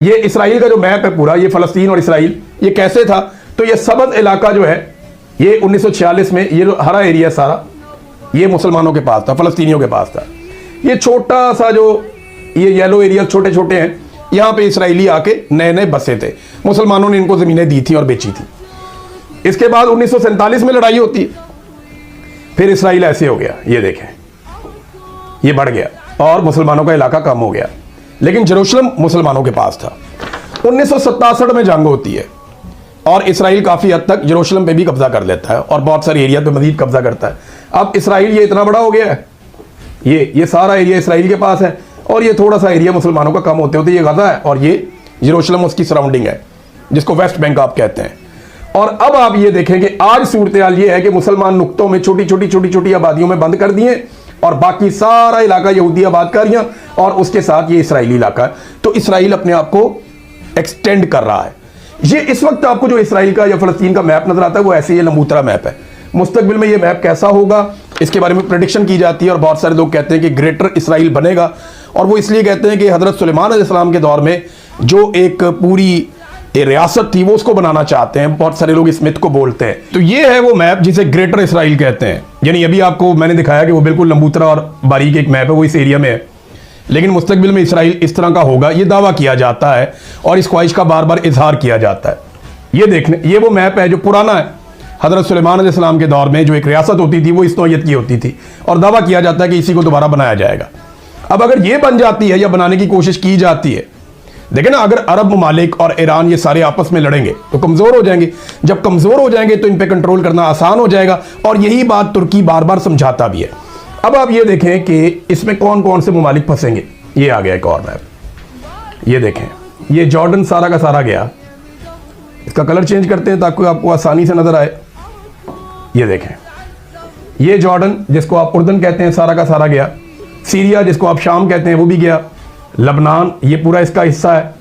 ये इसराइल का जो मैप है पूरा, ये फलस्तीन और इसराइल, ये कैसे था? तो ये सबद इलाका जो है, ये 1946 में ये जो हरा एरिया सारा, ये मुसलमानों के पास था, फलस्तीनियों के पास था। ये छोटा सा जो ये येलो एरिया छोटे छोटे हैं, यहाँ पे इसराइली आके नए नए बसे थे, मुसलमानों ने इनको ज़मीनें दी थी और बेची थी। इसके बाद 1947 में लड़ाई होती है, फिर इसराइल ऐसे हो गया, ये देखें, ये बढ़ गया और मुसलमानों का इलाका कम हो गया, लेकिन जेरूशलम मुसलमानों के पास था। 1967 में जंग होती है और इसराइल काफ़ी हद तक जेरूशलम पे भी कब्जा कर लेता है और बहुत सारे एरिया पे मजीद कब्जा करता है। अब इसराइल ये इतना बड़ा हो गया है, ये सारा एरिया इसराइल के पास है और ये थोड़ा सा एरिया मुसलमानों का कम होते होते ये गजा है और ये जेरूशलम उसकी सराउंडिंग है, जिसको वेस्ट बैंक आप कहते हैं। और अब आप ये देखें कि आज सूरत हाल ये है कि मुसलमान नुक्तों में छोटी छोटी आबादियों में बंद कर दिए और बाकी सारा इलाका यहूदी आबादकारियां और उसके साथ ये इसराइली इलाका है। तो इसराइल अपने आप को एक्सटेंड कर रहा है। ये इस वक्त आपको जो इसराइल का या फलस्तीन का मैप नजर आता है वो ऐसे ये लंबूतरा मैप है। मुस्तकबिल में ये मैप कैसा होगा इसके बारे में प्रेडिक्शन की जाती है और बहुत सारे लोग कहते हैं कि ग्रेटर इसराइल बनेगा, और वो इसलिए कहते हैं कि हजरत सुलेमान अलैहिस्सलाम के दौर में जो एक पूरी रियासत थी वो उसको बनाना चाहते हैं। बहुत सारे लोग इस मिथ को बोलते हैं। तो ये है वो मैप जिसे ग्रेटर इसराइल कहते हैं। यानी अभी आपको मैंने दिखाया कि वो बिल्कुल लंबूतरा और बारीक एक मैप है, वो इस एरिया में है, लेकिन मुस्तकबिल में इसराइल इस तरह का होगा, ये दावा किया जाता है और इस ख्वाहिश का बार बार इजहार किया जाता है। ये देखने, ये वो मैप है जो पुराना है, हजरत सुलेमान अलैहिस्सलाम के दौर में जो एक रियासत होती थी वो इस नौयत की होती थी और दावा किया जाता है कि इसी को दोबारा बनाया जाएगा। अब अगर ये बन जाती है या बनाने की कोशिश की जाती है, देखें ना, अगर अरब ममालिक और ईरान ये सारे आपस में लड़ेंगे तो कमज़ोर हो जाएंगे। जब कमज़ोर हो जाएंगे तो इन पे कंट्रोल करना आसान हो जाएगा और यही बात तुर्की बार बार समझाता भी है। अब आप ये देखें कि इसमें कौन कौन से ममालिक फंसेंगे। ये आ गया एक और मैप, ये देखें, ये जॉर्डन सारा का सारा गया। इसका कलर चेंज करते हैं ताकि आपको आसानी से नजर आए। ये देखें, ये जॉर्डन जिसको आप उर्दन कहते हैं सारा का सारा गया। सीरिया जिसको आप शाम कहते हैं वो भी गया। लबनान ये पूरा इसका हिस्सा है।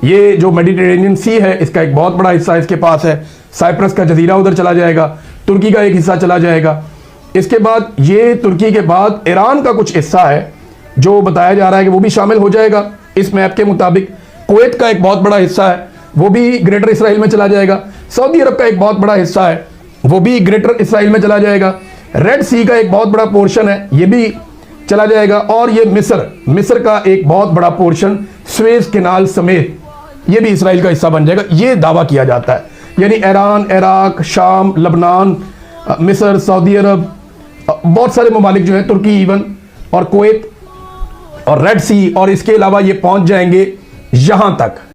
ये जो मेडिटेरेनियन सी है इसका एक बहुत बड़ा हिस्सा इसके पास है। साइप्रस का जजीरा उधर चला जाएगा, तुर्की का एक हिस्सा चला जाएगा। इसके बाद ये तुर्की के बाद ईरान का कुछ हिस्सा है जो बताया जा रहा है कि वो भी शामिल हो जाएगा इस मैप के मुताबिक। कुवैत का एक बहुत बड़ा हिस्सा है, वो भी ग्रेटर इसराइल में चला जाएगा। सऊदी अरब का एक बहुत बड़ा हिस्सा है, वो भी ग्रेटर इसराइल में चला जाएगा। रेड सी का एक बहुत बड़ा पोर्शन है, ये भी चला जाएगा। और ये मिस्र का एक बहुत बड़ा पोर्शन स्वेज कैनाल समेत ये भी इसराइल का हिस्सा बन जाएगा, ये दावा किया जाता है। यानी ईरान, इराक, शाम, लबनान, मिस्र, सऊदी अरब, बहुत सारे ममालिक जो है, तुर्की इवन, और कुवैत और रेड सी, और इसके अलावा ये पहुंच जाएंगे यहां तक।